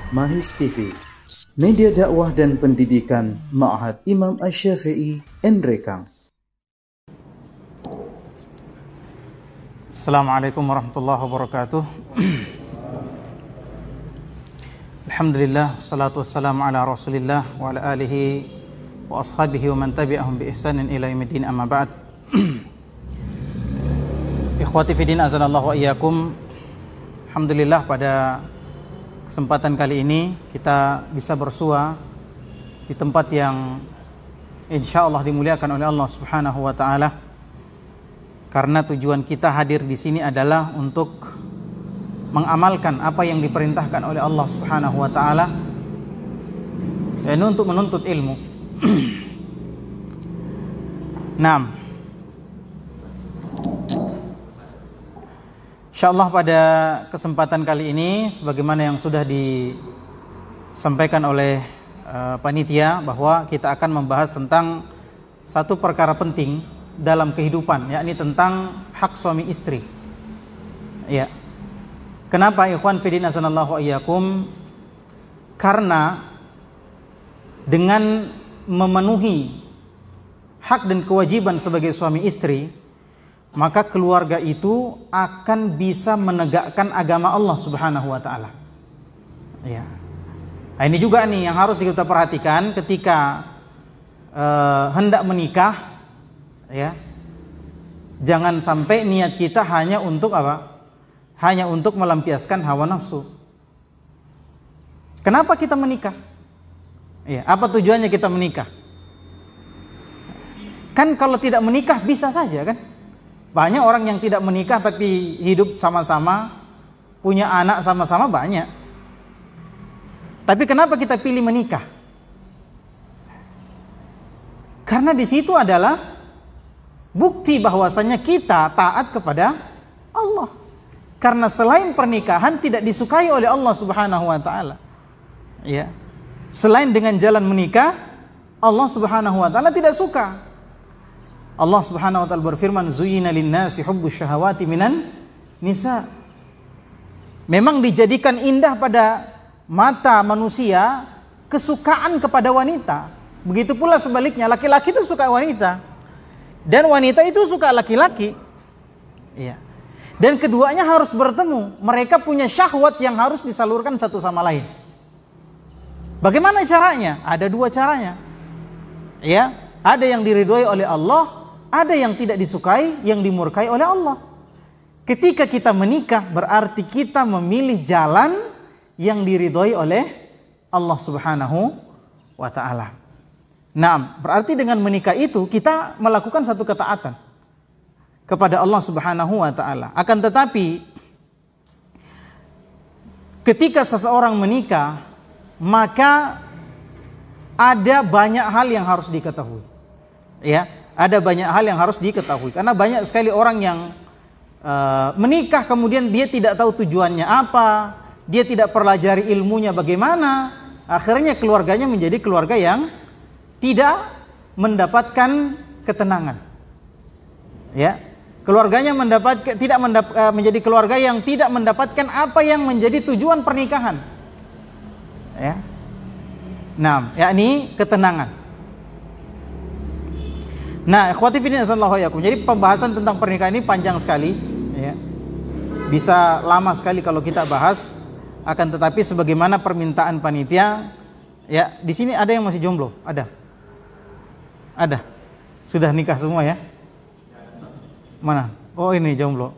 Mahis TV, media dakwah dan pendidikan Ma'had Imam Asy-Syafi'i Nrekang. Assalamualaikum warahmatullahi wabarakatuh. Alhamdulillah, salatu wassalamu ala Rasulillah wa ala alihi wa ashabihi wa man tabi'ahum bi ihsanin ila yaumiddin, amma ba'd. Ikhwati fiddin, azanallahu wa iyyakum. Alhamdulillah, pada kesempatan kali ini kita bisa bersua di tempat yang insyaallah dimuliakan oleh Allah Subhanahu wa taala. Karena tujuan kita hadir di sini adalah untuk mengamalkan apa yang diperintahkan oleh Allah Subhanahu wa taala, dan untuk menuntut ilmu. Naam. Insyaallah pada kesempatan kali ini, sebagaimana yang sudah disampaikan oleh panitia, bahwa kita akan membahas tentang satu perkara penting dalam kehidupan, yakni tentang hak suami istri. Ya. Kenapa ikhwan fillah azanallahu wa iyyakum? Karena dengan memenuhi hak dan kewajiban sebagai suami istri, maka keluarga itu akan bisa menegakkan agama Allah Subhanahu wa taala. Ya. Nah, ini juga nih yang harus kita perhatikan ketika hendak menikah, ya. Jangan sampai niat kita hanya untuk apa? Hanya untuk melampiaskan hawa nafsu. Kenapa kita menikah? Ya, apa tujuannya kita menikah? Kan kalau tidak menikah bisa saja kan? Banyak orang yang tidak menikah tapi hidup sama-sama, punya anak sama-sama, banyak. Tapi kenapa kita pilih menikah? Karena di situ adalah bukti bahwasanya kita taat kepada Allah. Karena selain pernikahan tidak disukai oleh Allah Subhanahu wa taala. Ya. Selain dengan jalan menikah, Allah Subhanahu wa taala tidak suka. Allah Subhanahu wa taala berfirman, "Zuyyina lin-nasi hubbus syahawati minan nisa." Memang dijadikan indah pada mata manusia kesukaan kepada wanita. Begitu pula sebaliknya, laki-laki itu suka wanita dan wanita itu suka laki-laki. Iya. Dan keduanya harus bertemu. Mereka punya syahwat yang harus disalurkan satu sama lain. Bagaimana caranya? Ada dua caranya. Ya, ada yang diridhoi oleh Allah, ada yang tidak disukai, yang dimurkai oleh Allah. Ketika kita menikah, berarti kita memilih jalan yang diridhoi oleh Allah Subhanahu wa ta'ala. Nah, berarti dengan menikah itu kita melakukan satu ketaatan kepada Allah Subhanahu wa ta'ala. Akan tetapi ketika seseorang menikah, maka ada banyak hal yang harus diketahui. Ya. Ada banyak hal yang harus diketahui. Karena banyak sekali orang yang menikah kemudian dia tidak tahu tujuannya apa, dia tidak pelajari ilmunya bagaimana, akhirnya keluarganya menjadi keluarga yang tidak mendapatkan ketenangan. Ya, keluarganya menjadi keluarga yang tidak mendapatkan apa yang menjadi tujuan pernikahan. Ya. Nah, yakni ketenangan. Nah, ikhwati fillah azanallahu wa iyyakum. Jadi pembahasan tentang pernikahan ini panjang sekali, ya. Bisa lama sekali kalau kita bahas. Akan tetapi sebagaimana permintaan panitia, ya, di sini ada yang masih jomblo? Ada. Ada. Sudah nikah semua ya? Mana? Oh, ini jomblo.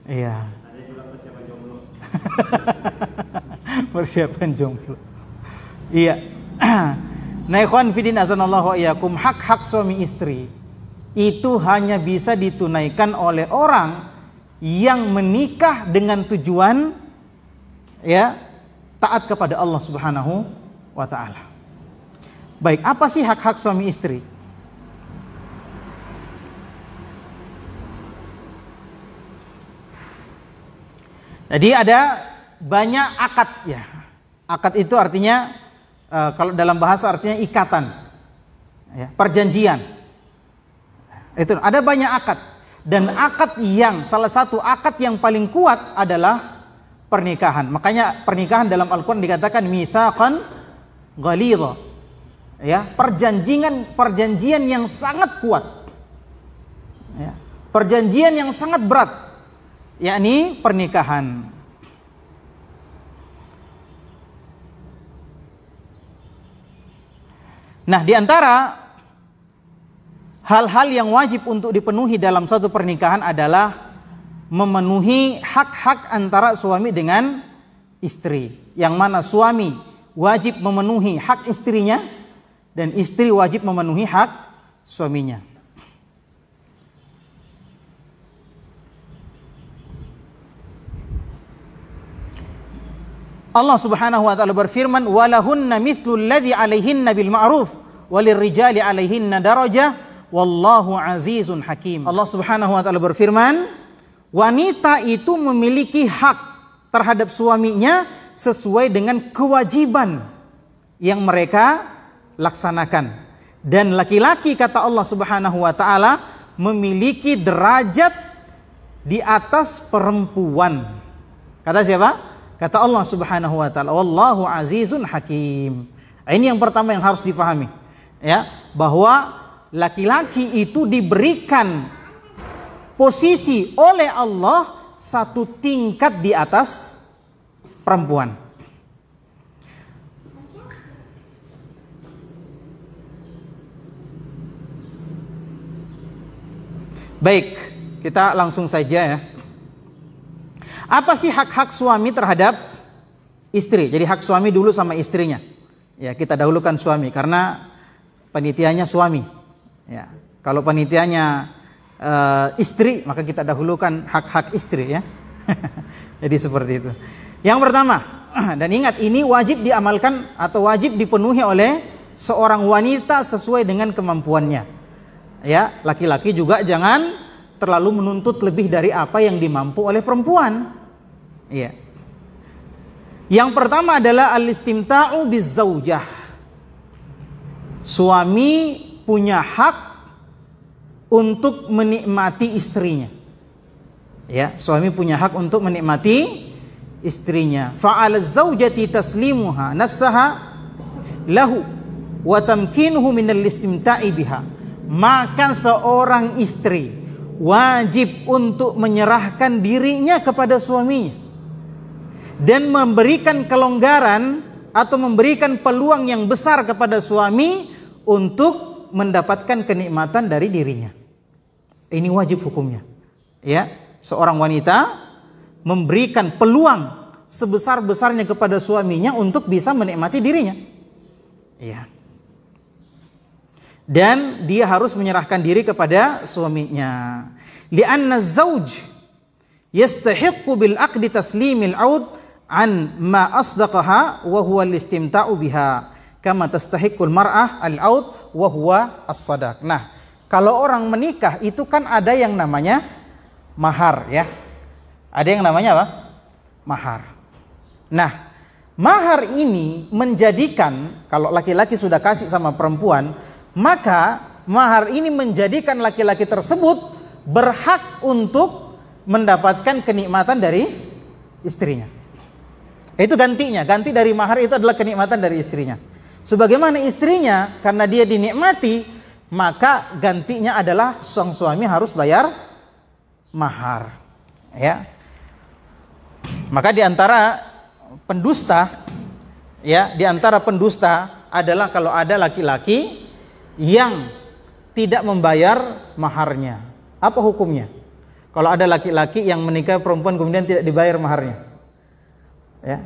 Iya. Ada juga persiapan jomblo. Persiapan jomblo. Iya. Nah, ikhwan fillah azanallahu wa iyyakum, hak-hak suami istri itu hanya bisa ditunaikan oleh orang yang menikah dengan tujuan, ya, taat kepada Allah Subhanahu wa taala. Baik, apa sih hak-hak suami istri? Jadi ada banyak akad, ya. Akad itu artinya kalau dalam bahasa artinya ikatan, ya, perjanjian. Itu ada banyak akad, dan akad yang salah satu akad yang paling kuat adalah pernikahan. Makanya pernikahan dalam Al-Quran dikatakan mitsaqan ghalidha. Ya, perjanjian yang sangat kuat. Ya, perjanjian yang sangat berat, yakni pernikahan. Nah, di antara hal-hal yang wajib untuk dipenuhi dalam satu pernikahan adalah memenuhi hak-hak antara suami dengan istri. Yang mana suami wajib memenuhi hak istrinya dan istri wajib memenuhi hak suaminya. Allah Subhanahu wa taala berfirman, "Walahunna mithlu alladzi 'alaihinna bil ma'ruf walirrijali 'alaihinna darajah wallahu 'azizun hakim." Allah Subhanahu wa taala berfirman, wanita itu memiliki hak terhadap suaminya sesuai dengan kewajiban yang mereka laksanakan. Dan laki-laki, kata Allah Subhanahu wa taala, memiliki derajat di atas perempuan. Kata siapa? Kata Allah Subhanahu wa taala, wallahu azizun hakim. Ini yang pertama yang harus difahami, ya, bahwa laki-laki itu diberikan posisi oleh Allah satu tingkat di atas perempuan. Baik, kita langsung saja ya. Apa sih hak-hak suami terhadap istri? Jadi hak suami dulu sama istrinya. Ya, kita dahulukan suami karena panitianya suami. Ya, kalau panitianya istri, maka kita dahulukan hak-hak istri ya. Jadi seperti itu. Yang pertama, dan ingat ini wajib diamalkan atau wajib dipenuhi oleh seorang wanita sesuai dengan kemampuannya. Ya, laki-laki juga jangan terlalu menuntut lebih dari apa yang dimampu oleh perempuan. Iya. Yang pertama adalah al-istimta'u bizaujah. Suami punya hak untuk menikmati istrinya. Ya, suami punya hak untuk menikmati istrinya. Fa'ala zaujati taslimuha nafsaha lahu wa tamkinuhu minal istimta'i biha. Maka seorang istri wajib untuk menyerahkan dirinya kepada suaminya dan memberikan kelonggaran atau memberikan peluang yang besar kepada suami untuk mendapatkan kenikmatan dari dirinya. Ini wajib hukumnya. Ya, seorang wanita memberikan peluang sebesar-besarnya kepada suaminya untuk bisa menikmati dirinya. Ya. Dan dia harus menyerahkan diri kepada suaminya. Li'anna az-zawj yastahiqqu bil aqdi taslimil 'aud an ma asdaqaha wa huwa al-istimta'u biha kama tastahiqqul mar'ah al-'aud wa huwa as-sadaq. Nah, kalau orang menikah itu kan ada yang namanya mahar ya. Ada yang namanya apa? Mahar. Nah, mahar ini menjadikan kalau laki-laki sudah kasih sama perempuan, maka mahar ini menjadikan laki-laki tersebut berhak untuk mendapatkan kenikmatan dari istrinya. Itu gantinya, ganti dari mahar itu adalah kenikmatan dari istrinya. Sebagaimana istrinya, karena dia dinikmati, maka gantinya adalah sang suami harus bayar mahar. Ya, maka di antara pendusta, ya, di antara pendusta adalah kalau ada laki-laki yang tidak membayar maharnya. Apa hukumnya? Kalau ada laki-laki yang menikah perempuan kemudian tidak dibayar maharnya. Ya.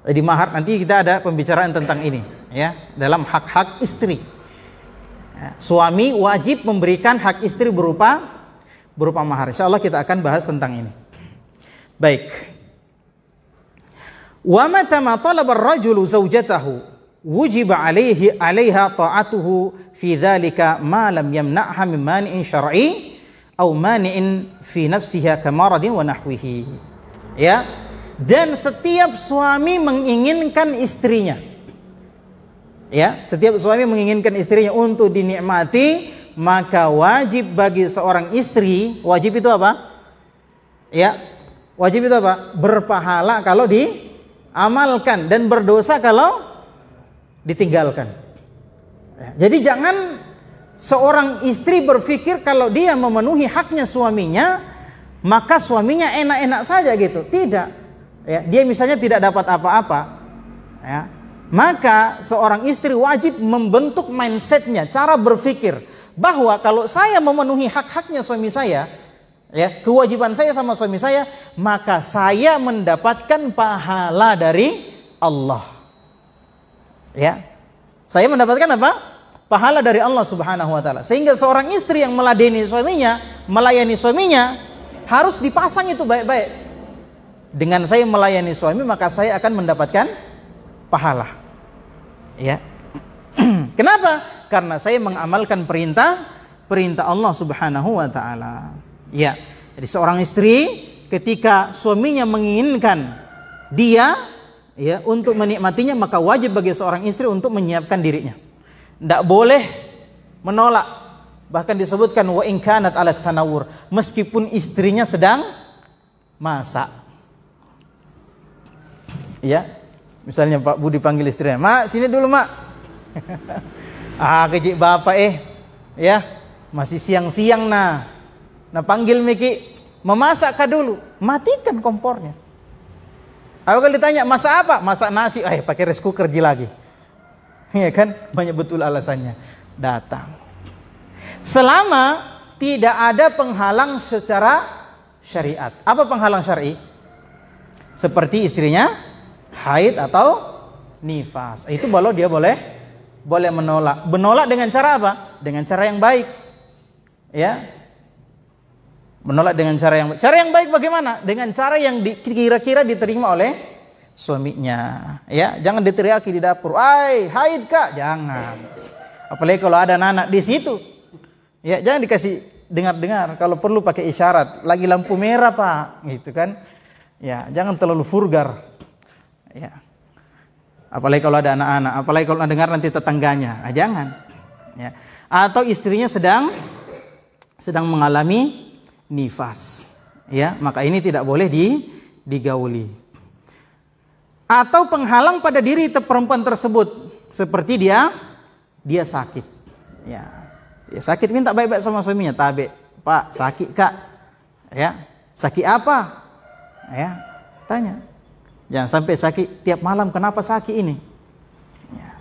Di mahar nanti kita ada pembicaraan tentang ini ya, dalam hak-hak istri. Ya. Suami wajib memberikan hak istri berupa mahar. Insyaallah kita akan bahas tentang ini. Baik. Wa mata ma talaba ar-rajulu zawjatahu wujiba 'alaiha ta'atuhu fi dzalika ma lam yamna'ha min mani'in syar'i aw mani'in fi nafsiha kamaradin wa nahwihi. Ya. Dan setiap suami menginginkan istrinya, ya, setiap suami menginginkan istrinya untuk dinikmati, maka wajib bagi seorang istri, wajib itu apa? Ya, Wajib itu apa? Berpahala kalau diamalkan dan berdosa kalau ditinggalkan. Jadi jangan seorang istri berpikir kalau dia memenuhi haknya suaminya, maka suaminya enak-enak saja gitu. Tidak. Ya, dia misalnya tidak dapat apa-apa. Ya, maka seorang istri wajib membentuk mindsetnya, cara berpikir bahwa kalau saya memenuhi hak-haknya suami saya, ya, kewajiban saya sama suami saya, maka saya mendapatkan pahala dari Allah. Ya, saya mendapatkan apa? Pahala dari Allah Subhanahu wa taala. Sehingga seorang istri yang meladeni suaminya, melayani suaminya, harus dipasang itu baik-baik. Dengan saya melayani suami, maka saya akan mendapatkan pahala. Ya. Kenapa? Karena saya mengamalkan perintah Allah Subhanahu wa taala. Ya. Jadi seorang istri ketika suaminya menginginkan dia ya untuk menikmatinya, maka wajib bagi seorang istri untuk menyiapkan dirinya. Tidak boleh menolak. Bahkan disebutkan wa in kanat ala tanawur, meskipun istrinya sedang masak. Ya, misalnya Pak Budi panggil istrinya, "Mak, sini dulu, Mak." Kecik bapak ya, masih siang-siang nah panggil Miki, "Memasak kah dulu?" Matikan kompornya. Aku kalau ditanya, "Masak apa?" "Masak nasi." Pakai rice cooker lagi. Ya kan, banyak betul alasannya. Datang. Selama tidak ada penghalang secara syariat. Apa penghalang syar'i? Seperti istrinya haid atau nifas. Itu baru dia boleh menolak. Menolak dengan cara apa? Dengan cara yang baik. Ya. Menolak dengan cara yang baik bagaimana? Dengan cara yang kira-kira diterima oleh suaminya. Ya, jangan diteriaki di dapur. Haid Kak, jangan. Apalagi kalau ada anak di situ. Ya, jangan dikasih dengar-dengar. Kalau perlu pakai isyarat. Lagi lampu merah, Pak, gitu kan. Ya, jangan terlalu vulgar. Ya. Apalagi kalau ada anak-anak, apalagi kalau dengar nanti tetangganya. Jangan. Ya. Atau istrinya sedang mengalami nifas. Ya, maka ini tidak boleh digauli. Atau penghalang pada diri perempuan tersebut, seperti dia sakit. Ya. Dia sakit, minta baik-baik sama suaminya, "Tabe, Pak, sakit Kak." Ya. "Sakit apa?" Ya, tanya. Jangan sampai sakit tiap malam, "Kenapa sakit ini?" Ya.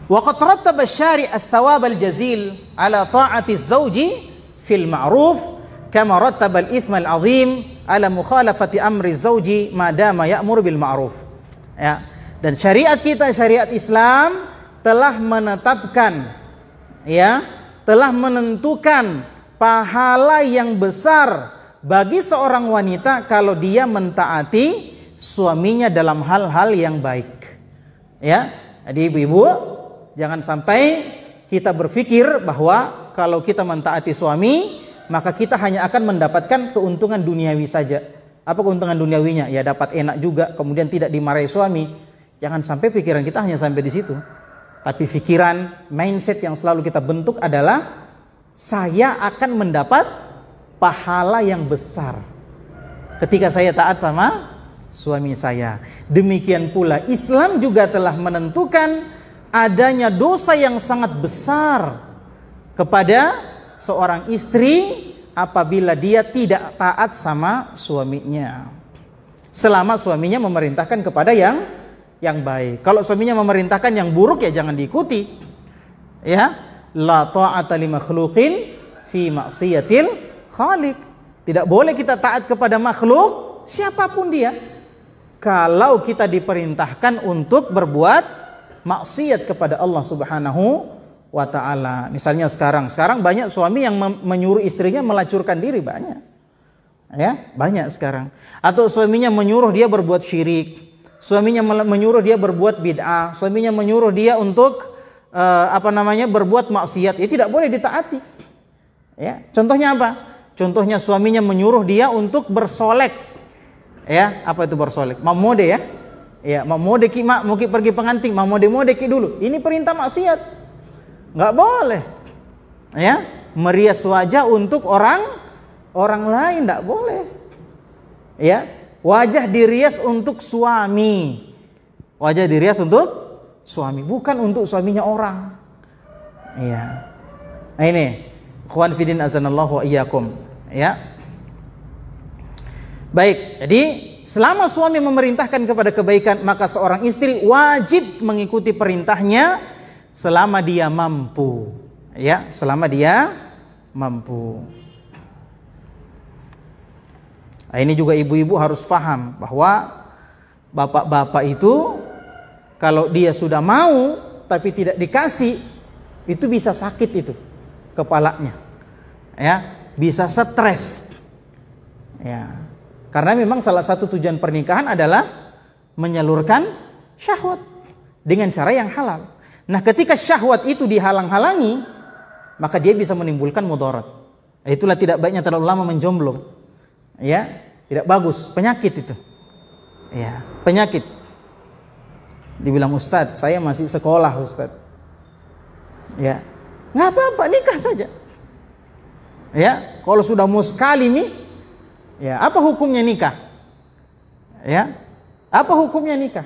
Wa qad rattaba asy-syari' ats-tsawab al-jazil ala ta'ati az-zawji fil ma'ruf kama rattaba al-itsma al-'azim ala mukhalafati amri az-zawji ma dama ya'muru bil ma'ruf. Ya. Dan syariat kita, syariat Islam telah menetapkan, ya, telah menentukan pahala yang besar bagi seorang wanita kalau dia mentaati suaminya dalam hal-hal yang baik. Ya, jadi ibu-ibu jangan sampai kita berpikir bahwa kalau kita mentaati suami maka kita hanya akan mendapatkan keuntungan duniawi saja. Apa keuntungan duniawinya? Ya dapat enak juga, kemudian tidak dimarahi suami. Jangan sampai pikiran kita hanya sampai di situ. Tapi pikiran, mindset yang selalu kita bentuk adalah saya akan mendapat pahala yang besar ketika saya taat sama suami saya. Demikian pula Islam juga telah menentukan adanya dosa yang sangat besar kepada seorang istri apabila dia tidak taat sama suaminya, selama suaminya memerintahkan kepada yang baik. Kalau suaminya memerintahkan yang buruk, ya jangan diikuti. Ya, la ta'ata li makhluqin fi ma'siyatil khaliq. Tidak boleh kita taat kepada makhluk siapapun dia kalau kita diperintahkan untuk berbuat maksiat kepada Allah Subhanahu wa taala. Misalnya sekarang banyak suami yang menyuruh istrinya melacurkan diri, banyak. Ya, banyak sekarang. Atau suaminya menyuruh dia berbuat syirik. Suaminya menyuruh dia berbuat bid'ah, suaminya menyuruh dia untuk berbuat maksiat. Ya tidak boleh ditaati. Ya, contohnya apa? Contohnya suaminya menyuruh dia untuk bersolek. Ya, apa itu bersolek? Mamode ya. Ya, mamode ki mak, mau ki pergi pengantin, mamode ki dulu. Ini perintah maksiat. Enggak boleh. Ya, merias wajah untuk orang orang lain tidak boleh. Ya, wajah dirias untuk suami. Wajah dirias untuk suami, bukan untuk suaminya orang. Iya. Nah ini, ikhwan fillah azanallahu wa iyyakum. Ya. Baik, jadi selama suami memerintahkan kepada kebaikan, maka seorang istri wajib mengikuti perintahnya selama dia mampu. Ya, selama dia mampu. Nah, ini juga ibu-ibu harus paham bahwa bapak-bapak itu kalau dia sudah mau tapi tidak dikasih, itu bisa sakit itu kepalanya. Ya, bisa stres. Ya. Karena memang salah satu tujuan pernikahan adalah menyalurkan syahwat dengan cara yang halal. Nah, ketika syahwat itu dihalang-halangi, maka dia bisa menimbulkan mudarat. Itulah tidak baiknya terlalu lama menjomblo. Ya, tidak bagus, penyakit itu. Ya, penyakit. Dibilang Ustadz, saya masih sekolah Ustadz. Ya, nggak apa-apa, nikah saja. Ya, kalau sudah mau sekali nih, ya, apa hukumnya nikah? Ya, apa hukumnya nikah?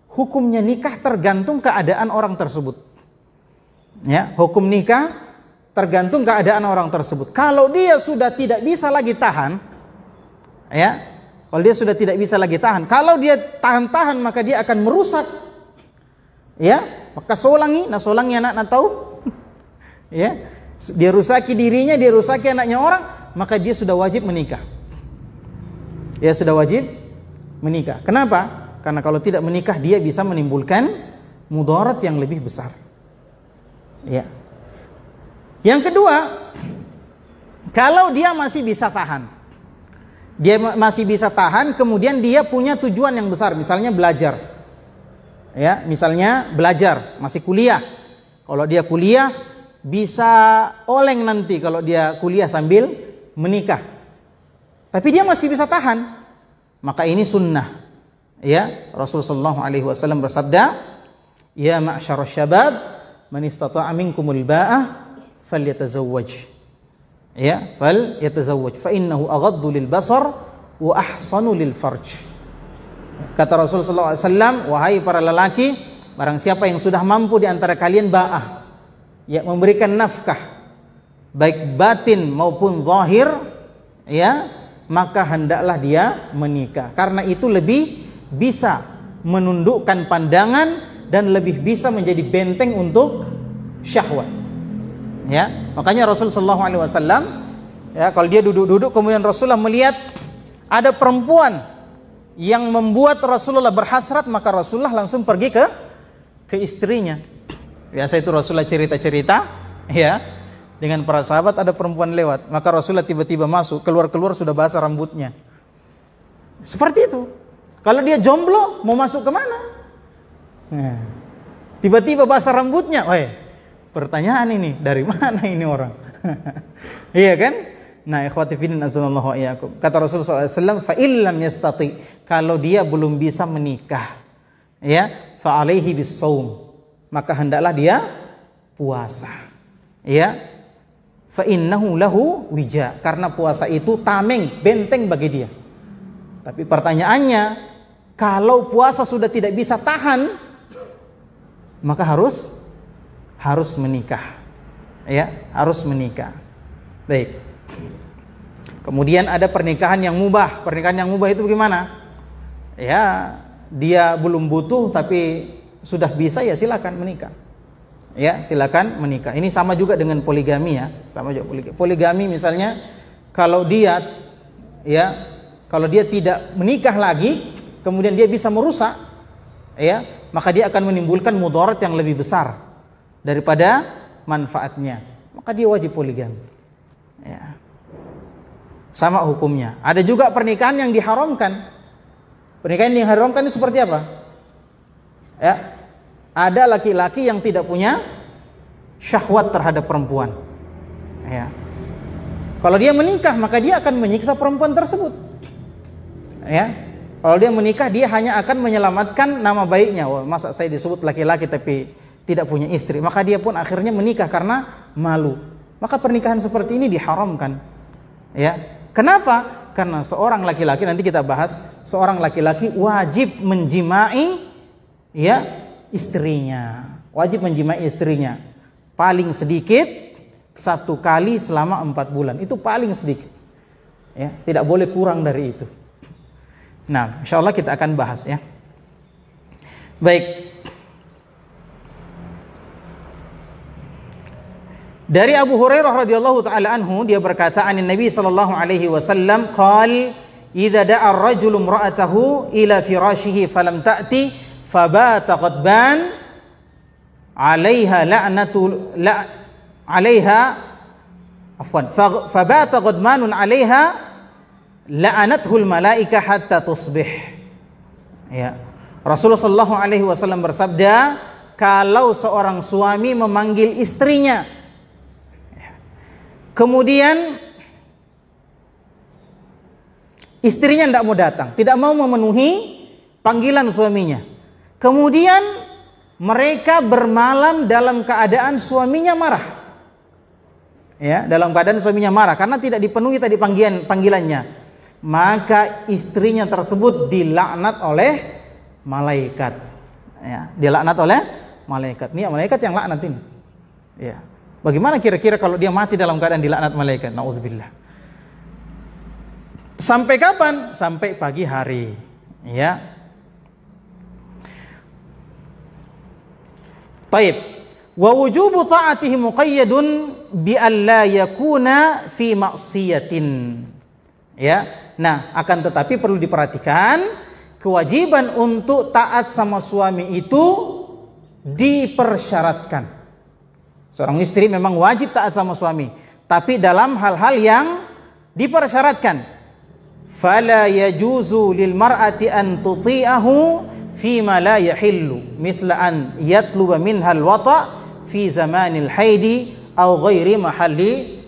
Hukumnya nikah tergantung keadaan orang tersebut. Ya, hukum nikah tergantung keadaan orang tersebut. Kalau dia sudah tidak bisa lagi tahan, ya, kalau dia sudah tidak bisa lagi tahan, kalau dia tahan-tahan maka dia akan merusak. Ya, maka solangi anak tahu. Ya, dia rusaki dirinya, dia rusaki anaknya orang, maka dia sudah wajib menikah. Ya, sudah wajib menikah. Kenapa? Karena kalau tidak menikah dia bisa menimbulkan mudarat yang lebih besar. Ya. Yang kedua, kalau dia masih bisa tahan, kemudian dia punya tujuan yang besar, misalnya belajar. Ya, misalnya belajar, masih kuliah. Kalau dia kuliah bisa oleng nanti kalau dia kuliah sambil menikah. Tapi dia masih bisa tahan, maka ini sunnah. Ya, Rasulullah SAW bersabda, "Ya ma'syarasy syabab, man istata'a minkumul ba'ah falyatazawwaj." Ya, falyatazawwaj fa innahu aghaddu lil basar wa ahsanu lil farj. Kata Rasulullah SAW, wahai para lelaki, barang siapa yang sudah mampu di antara kalian ba'ah, ya, memberikan nafkah baik batin maupun zahir, ya, maka hendaklah dia menikah. Karena itu lebih bisa menundukkan pandangan dan lebih bisa menjadi benteng untuk syahwat. Ya, makanya Rasulullah SAW, ya, kalau dia duduk-duduk kemudian Rasulullah melihat ada perempuan yang membuat Rasulullah berhasrat, maka Rasulullah langsung pergi ke istrinya. Biasa itu Rasulullah cerita-cerita, ya, dengan para sahabat, ada perempuan lewat, maka Rasulullah tiba-tiba masuk, keluar sudah basah rambutnya. Seperti itu. Kalau dia jomblo, mau masuk kemana? Nah, tiba-tiba basah rambutnya. Wah, pertanyaan ini, dari mana ini orang? Iya kan? Nah, ikhwati fillah azanallahu wa iyyakum. Kata Rasulullah SAW, fa illam yastati, kalau dia belum bisa menikah, ya, fa alaihi bis-shaum, maka hendaklah dia puasa. Ya. Fa innahu lahu wija, karena puasa itu tameng, benteng bagi dia. Tapi pertanyaannya, kalau puasa sudah tidak bisa tahan, maka harus menikah. Ya, harus menikah. Baik. Kemudian ada pernikahan yang mubah. Pernikahan yang mubah itu bagaimana? Ya, dia belum butuh tapi sudah bisa, ya silakan menikah. Ya, silakan menikah. Ini sama juga dengan poligami, ya. Sama juga poligami. Poligami misalnya kalau dia tidak menikah lagi, kemudian dia bisa merusak, ya, maka dia akan menimbulkan mudarat yang lebih besar daripada manfaatnya. Maka dia wajib poligami. Ya. Sama hukumnya. Ada juga pernikahan yang diharamkan. Pernikahan yang diharamkan ini seperti apa? Ya. Ada laki-laki yang tidak punya syahwat terhadap perempuan. Ya. Kalau dia menikah, maka dia akan menyiksa perempuan tersebut. Ya. Kalau dia menikah, dia hanya akan menyelamatkan nama baiknya. Wah, masa saya disebut laki-laki tapi tidak punya istri? Maka dia pun akhirnya menikah karena malu. Maka pernikahan seperti ini diharamkan. Ya. Kenapa? Karena seorang laki-laki, nanti kita bahas, seorang laki-laki wajib menjimai ya istrinya. Wajib menjimai istrinya paling sedikit 1 kali selama 4 bulan. Itu paling sedikit. Ya, tidak boleh kurang dari itu. Nah, insyaallah kita akan bahas ya. Baik. Dari Abu Hurairah radhiyallahu taala anhu, dia berkata, an Nabi sallallahu alaihi wasallam qal idza da'a ar-rajulu imra'atahu ila firashihi falam ta'ti fabata ghadban 'alaiha la'natu la 'alaiha afwan fabata ghadmanun 'alaiha la'anathu al-malaika hatta tusbih. Ya. Rasulullah sallallahu alaihi wasallam bersabda, kalau seorang suami memanggil istrinya kemudian istrinya tidak mau datang, tidak mau memenuhi panggilan suaminya. Kemudian mereka bermalam dalam keadaan suaminya marah. Ya, dalam keadaan suaminya marah karena tidak dipenuhi tadi panggilannya. Maka istrinya tersebut dilaknat oleh malaikat. Ya, dilaknat oleh malaikat. Ini malaikat yang laknat ini. Ya. Bagaimana kira-kira kalau dia mati dalam keadaan dilaknat malaikat? Nauzubillah. Sampai kapan? Sampai pagi hari. Ya. Baik. Wa wujubu ta'atihi muqayyadun bi alla yakuna fi ma'siyatin. Ya. Nah, akan tetapi perlu diperhatikan, kewajiban untuk taat sama suami itu dipersyaratkan. Seorang istri memang wajib taat sama suami, tapi dalam hal-hal yang dipersyaratkan. Fala yajuzu lil mar'ati an tuti'ahu fima la yahillu, mithla an yatluba minha al-wata' fi zamanil haidi aw ghairi mahalli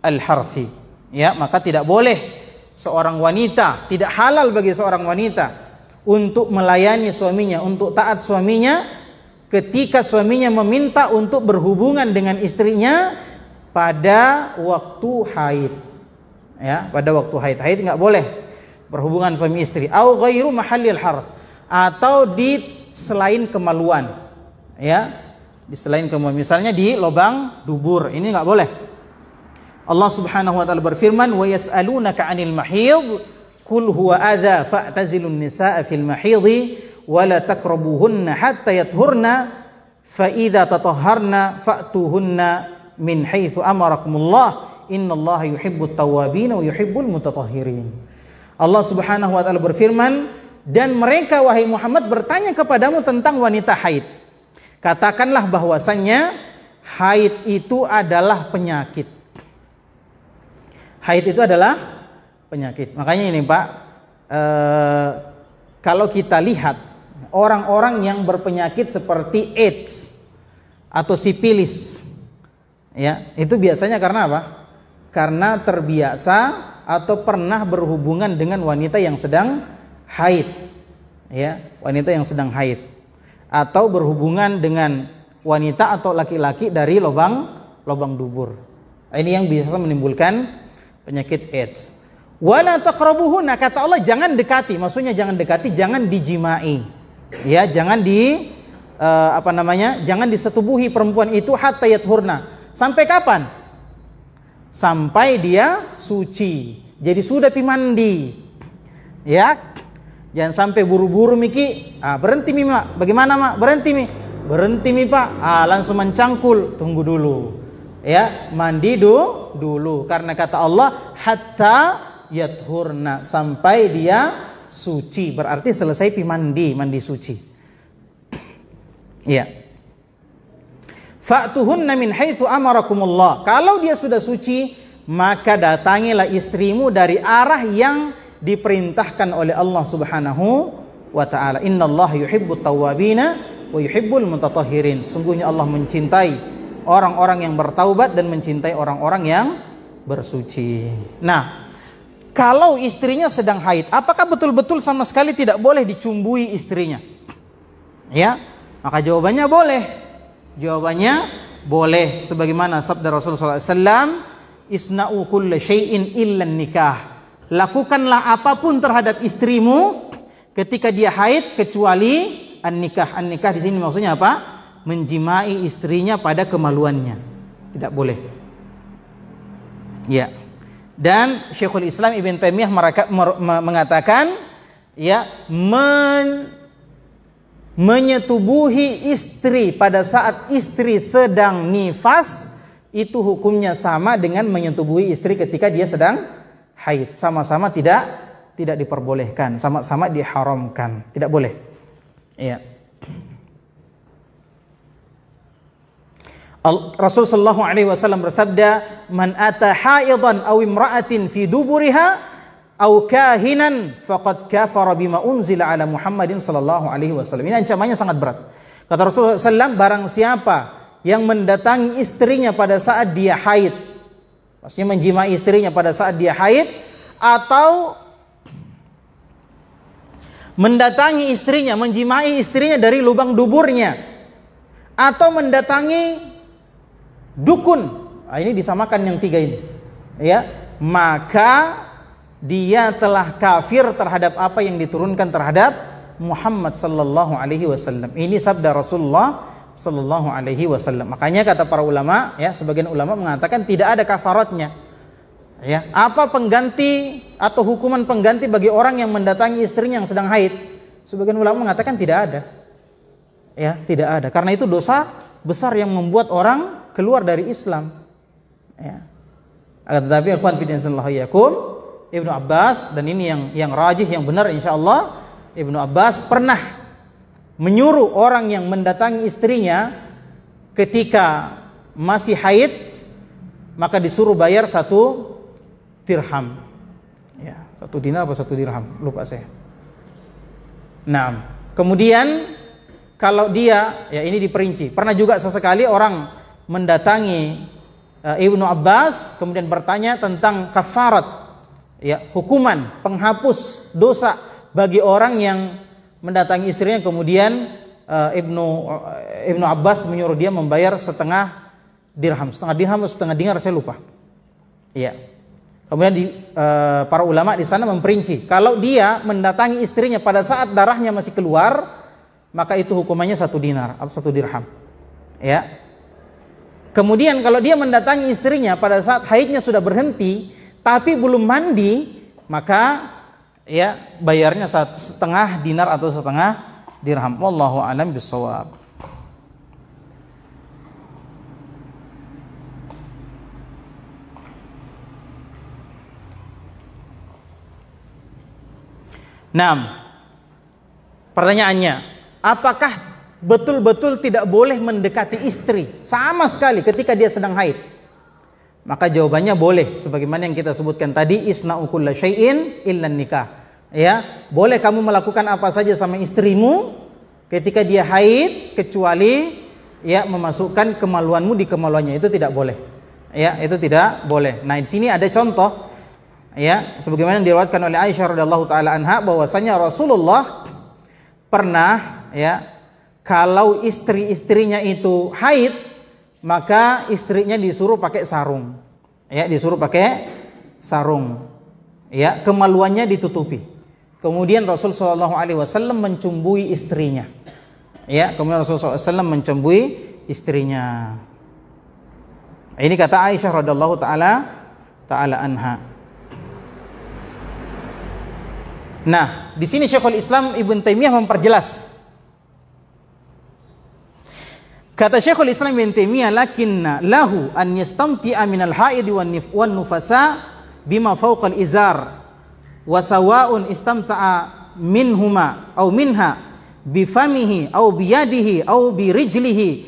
al-harthi. Ya, maka tidak boleh seorang wanita, tidak halal bagi seorang wanita untuk melayani suaminya, untuk taat suaminya ketika suaminya meminta untuk berhubungan dengan istrinya pada waktu haid. Ya, pada waktu haid. Haid enggak boleh berhubungan suami istri. Au ghairu mahallil harth, atau di selain kemaluan. Ya, di selain kemaluan. Misalnya di lubang dubur. Ini enggak boleh. Allah Subhanahu wa taala berfirman, "Wa yas'alunaka 'anil mahidh, qul huwa adza fa'tazilun nisaa fil mahidhi wala takrabuhunna hatta yathurna fa idza tatahharna fa'tuhunna min haitsu amarakumullah innallaha yuhibbut tawwabin wa yuhibbul mutatahhirin." Allah Subhanahu wa taala berfirman, dan mereka wahai Muhammad bertanya kepadamu tentang wanita haid. Katakanlah bahwasannya haid itu adalah penyakit. Haid itu adalah penyakit. Makanya ini Pak, kalau kita lihat orang-orang yang berpenyakit seperti AIDS atau sipilis, ya, itu biasanya karena apa? Karena terbiasa atau pernah berhubungan dengan wanita yang sedang haid, ya, wanita yang sedang haid, atau berhubungan dengan wanita atau laki-laki dari lubang dubur. Ini yang biasa menimbulkan penyakit AIDS. Wala taqrabuhunna, kata Allah jangan dekati, maksudnya jangan dekati, jangan dijimai. Ya, jangan jangan disetubuhi perempuan itu hatta yathurna. Sampai kapan? Sampai dia suci. Jadi sudah pi mandi. Ya. Jangan sampai buru-buru miki. Berhenti mi, Mak. Bagaimana, Mak? Berhenti mi. Berhenti mi, Pak. Langsung mencangkul. Tunggu dulu. Ya, mandi dulu. Karena kata Allah hatta yathurna, sampai dia suci, berarti selesai pi mandi suci. Ya. Fa'tuhunna min haitsu amarakumullah. Kalau dia sudah suci, maka datangilah istrimu dari arah yang diperintahkan oleh Allah Subhanahu wa taala. Innallaha yuhibbut tawwabina wa yuhibbul mutatahhirin. Sungguhnya Allah mencintai orang-orang yang bertaubat dan mencintai orang-orang yang bersuci. Nah, kalau istrinya sedang haid, apakah betul-betul sama sekali tidak boleh dicumbui istrinya? Ya, maka jawabannya boleh. Jawabannya boleh, sebagaimana sabda Rasulullah SAW, isna'u kulla syai'in illa nikah. Lakukanlah apapun terhadap istrimu ketika dia haid kecuali an-nikah. An-nikah di sini maksudnya apa? Menjimai istrinya pada kemaluannya. Tidak boleh. Ya. Dan Syekhul Islam Ibn Taimiyah mengatakan ya, menyetubuhi istri pada saat istri sedang nifas itu hukumnya sama dengan menyetubuhi istri ketika dia sedang haid. Sama-sama tidak diperbolehkan, sama-sama diharamkan, tidak boleh. Ya. Rasul sallallahu alaihi wasallam bersabda, "Man ata haidan aw imra'atin fi duburiha aw kahinan faqad kafara bima unzila ala Muhammadin sallallahu alaihi wasallam." Ini ancamannya sangat berat. Kata Rasulullah sallallahu, barang siapa yang mendatangi istrinya pada saat dia haid, maksudnya menjimai istrinya pada saat dia haid, atau mendatangi istrinya, menjimai istrinya dari lubang duburnya, atau mendatangi dukun, ini disamakan yang tiga ini, ya, maka dia telah kafir terhadap apa yang diturunkan terhadap Muhammad sallallahu alaihi wasallam. Ini sabda Rasulullah sallallahu alaihi wasallam. Makanya kata para ulama, ya, sebagian ulama mengatakan tidak ada kafaratnya. Ya, apa pengganti atau hukuman pengganti bagi orang yang mendatangi istrinya yang sedang haid? Sebagian ulama mengatakan tidak ada. Ya, tidak ada. Karena itu dosa besar yang membuat orang keluar dari Islam. Ya. Tetapi ikhwan fillah sallallahu yakum, Ibnu Abbas, dan ini yang rajih, yang benar insyaallah, Ibnu Abbas pernah menyuruh orang yang mendatangi istrinya ketika masih haid, maka disuruh bayar 1 dirham. Ya, 1 dinar apa 1 dirham? Lupa saya. Nah, kemudian kalau dia, ya ini diperinci. Pernah juga sesekali orang mendatangi Ibnu Abbas kemudian bertanya tentang kafarat, ya, hukuman penghapus dosa bagi orang yang mendatangi istrinya, kemudian Ibnu Abbas menyuruh dia membayar setengah dirham atau setengah dinar, saya lupa. Iya. Kemudian para ulama di sana memperinci, kalau dia mendatangi istrinya pada saat darahnya masih keluar, maka itu hukumannya 1 dinar atau 1 dirham. Ya. Kemudian kalau dia mendatangi istrinya pada saat haidnya sudah berhenti tapi belum mandi, maka ya bayarnya setengah dinar atau setengah dirham. Wallahu a'lam bishawab. Nah, pertanyaannya, apakah betul-betul tidak boleh mendekati istri sama sekali ketika dia sedang haid? Maka jawabannya boleh, sebagaimana yang kita sebutkan tadi, isna'u kulla syai'in illa nikah. Ya, boleh kamu melakukan apa saja sama istrimu ketika dia haid, kecuali ya memasukkan kemaluanmu di kemaluannya, itu tidak boleh. Ya, itu tidak boleh. Nah, di sini ada contoh, ya, sebagaimana diriwayatkan oleh Aisyah radhiyallahu taala anha, bahwasanya Rasulullah pernah, ya, kalau istri-istrinya itu haid, maka istrinya disuruh pakai sarung. Ya, disuruh pakai sarung. Ya, kemaluannya ditutupi. Kemudian Rasul sallallahu alaihi wasallam mencumbui istrinya. Ya, kemudian Rasul sallallahu alaihi wasallam mencumbui istrinya. Ini kata Aisyah radhiyallahu taala anha. Nah, di sini Syekhul Islam Ibn Taimiyah memperjelas. Kata Syekhul Islam Ibn Taimiyah, lakinna lahu an yastamti'a minal haid wan nufasa bima fawqal izar wa sawa'un istamta'a minhuma aw minha bifamihi aw biyadihi aw birijlihi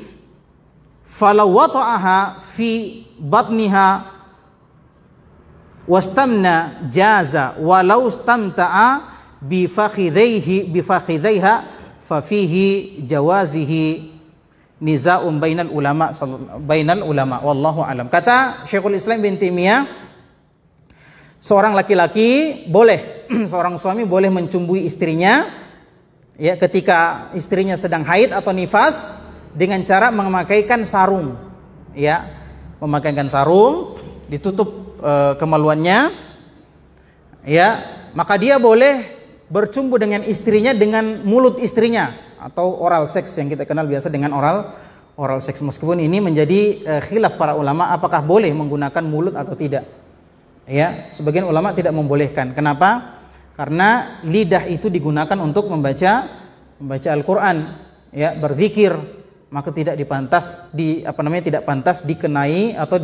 falau wata'aha fi batniha wastamna jaza walau istamta'a bifakhidhaiha fa fihi jawazihi niza'un bainal ulama wallahu alam. Kata Syekhul Islam bin Taimiyah, seorang laki-laki boleh seorang suami boleh mencumbui istrinya, ya, ketika istrinya sedang haid atau nifas dengan cara memakaikan sarung, ya, memakaikan sarung, ditutup kemaluannya, ya, maka dia boleh bercumbu dengan istrinya dengan mulut istrinya, atau oral seks yang kita kenal biasa dengan oral seks. Meskipun ini menjadi khilaf para ulama apakah boleh menggunakan mulut atau tidak. Ya, sebagian ulama tidak membolehkan. Kenapa? Karena lidah itu digunakan untuk membaca Al-Qur'an, ya, berzikir, maka tidak tidak pantas dikenai atau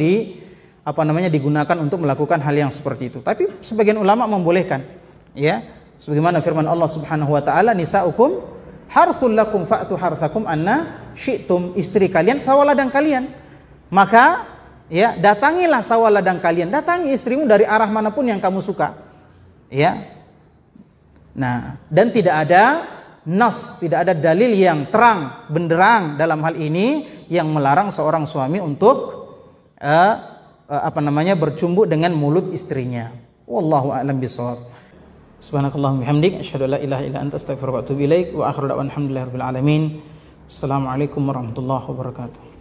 digunakan untuk melakukan hal yang seperti itu. Tapi sebagian ulama membolehkan, ya, sebagaimana firman Allah Subhanahu wa taala, nisaukum harthul lakum fa'tu harthakum anna syi'tum, istri kalian sawaladang kalian, maka ya datangilah sawaladang kalian, datangi istrimu dari arah manapun yang kamu suka, ya. Nah, dan tidak ada nas, tidak ada dalil yang terang benderang dalam hal ini yang melarang seorang suami untuk bercumbu dengan mulut istrinya. Wallahu a'lam bishawab. Subhanakallahumma bihamdik, asyhadu an la ilaha illa anta, astaghfiruka wa atubu ilaik, wa akhiru da'wana alhamdulillahi rabbil alamin. Assalamualaikum warahmatullahi wabarakatuh.